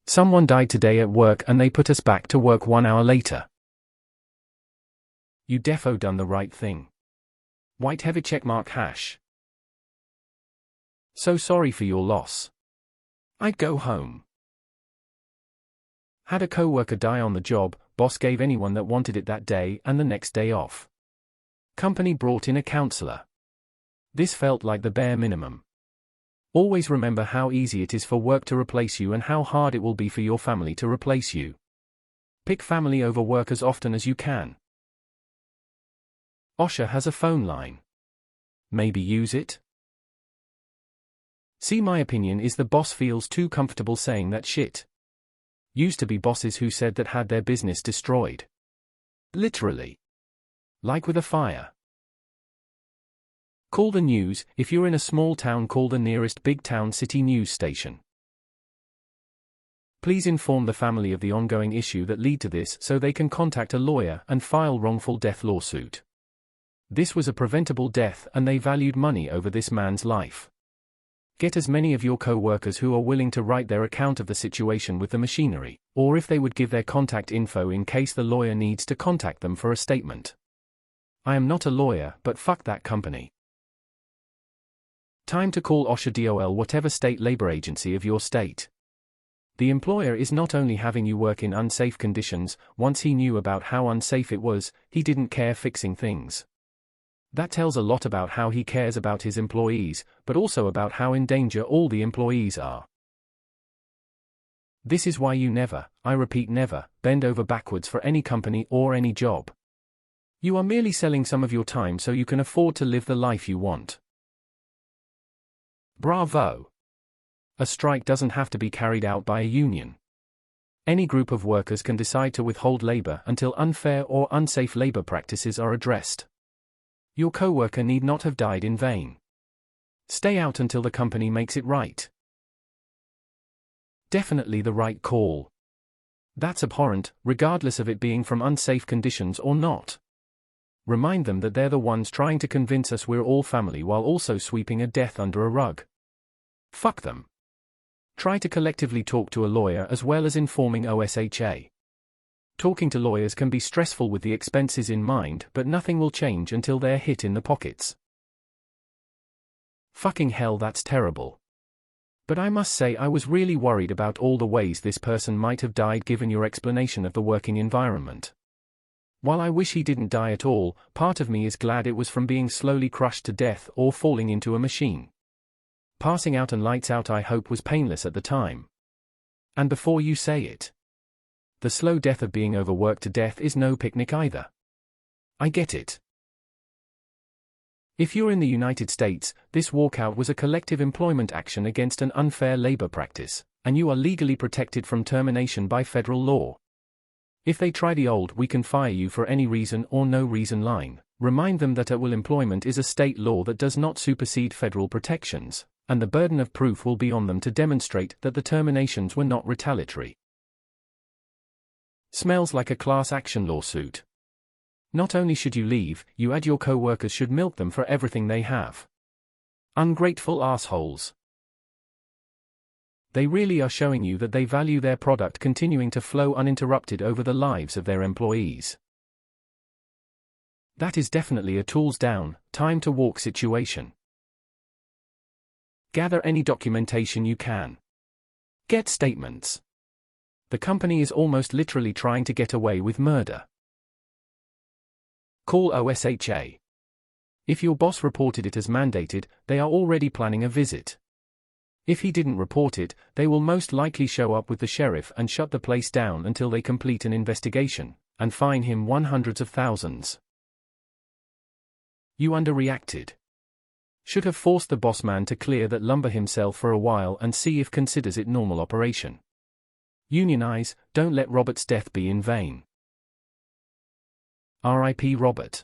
Someone died today at work and they put us back to work 1 hour later. You defo done the right thing. White heavy checkmark hash. So sorry for your loss. I'd go home. Had a co-worker die on the job, boss gave anyone that wanted it that day and the next day off. Company brought in a counselor. This felt like the bare minimum. Always remember how easy it is for work to replace you and how hard it will be for your family to replace you. Pick family over work as often as you can. OSHA has a phone line. Maybe use it? See, my opinion is the boss feels too comfortable saying that shit. Used to be bosses who said that had their business destroyed. Literally. Like with a fire. Call the news. If you're in a small town, call the nearest big town city news station. Please inform the family of the ongoing issue that lead to this so they can contact a lawyer and file wrongful death lawsuit. This was a preventable death and they valued money over this man's life. Get as many of your co-workers who are willing to write their account of the situation with the machinery, or if they would give their contact info in case the lawyer needs to contact them for a statement. I am not a lawyer, but fuck that company. Time to call OSHA DOL, whatever state labor agency of your state. The employer is not only having you work in unsafe conditions. Once he knew about how unsafe it was, he didn't care fixing things. That tells a lot about how he cares about his employees, but also about how in danger all the employees are. This is why you never, I repeat never, bend over backwards for any company or any job. You are merely selling some of your time so you can afford to live the life you want. Bravo! A strike doesn't have to be carried out by a union. Any group of workers can decide to withhold labor until unfair or unsafe labor practices are addressed. Your co-worker need not have died in vain. Stay out until the company makes it right. Definitely the right call. That's abhorrent, regardless of it being from unsafe conditions or not. Remind them that they're the ones trying to convince us we're all family while also sweeping a death under a rug. Fuck them. Try to collectively talk to a lawyer as well as informing OSHA. Talking to lawyers can be stressful with the expenses in mind, but nothing will change until they're hit in the pockets. Fucking hell, that's terrible. But I must say I was really worried about all the ways this person might have died given your explanation of the working environment. While I wish he didn't die at all, part of me is glad it was from being slowly crushed to death or falling into a machine. Passing out and lights out I hope was painless at the time. And before you say it. The slow death of being overworked to death is no picnic either. I get it. If you're in the United States, this walkout was a collective employment action against an unfair labor practice, and you are legally protected from termination by federal law. If they try the old "we can fire you for any reason or no reason" line, remind them that at-will employment is a state law that does not supersede federal protections, and the burden of proof will be on them to demonstrate that the terminations were not retaliatory. Smells like a class action lawsuit. Not only should you leave, you add your co-workers should milk them for everything they have. Ungrateful assholes. They really are showing you that they value their product continuing to flow uninterrupted over the lives of their employees. That is definitely a tools down, time to walk situation. Gather any documentation you can. Get statements. The company is almost literally trying to get away with murder. Call OSHA. If your boss reported it as mandated, they are already planning a visit. If he didn't report it, they will most likely show up with the sheriff and shut the place down until they complete an investigation, and fine him hundreds of thousands. You underreacted. Should have forced the boss man to clear that lumber himself for a while and see if considers it normal operation. Unionize, don't let Robert's death be in vain. R.I.P. Robert.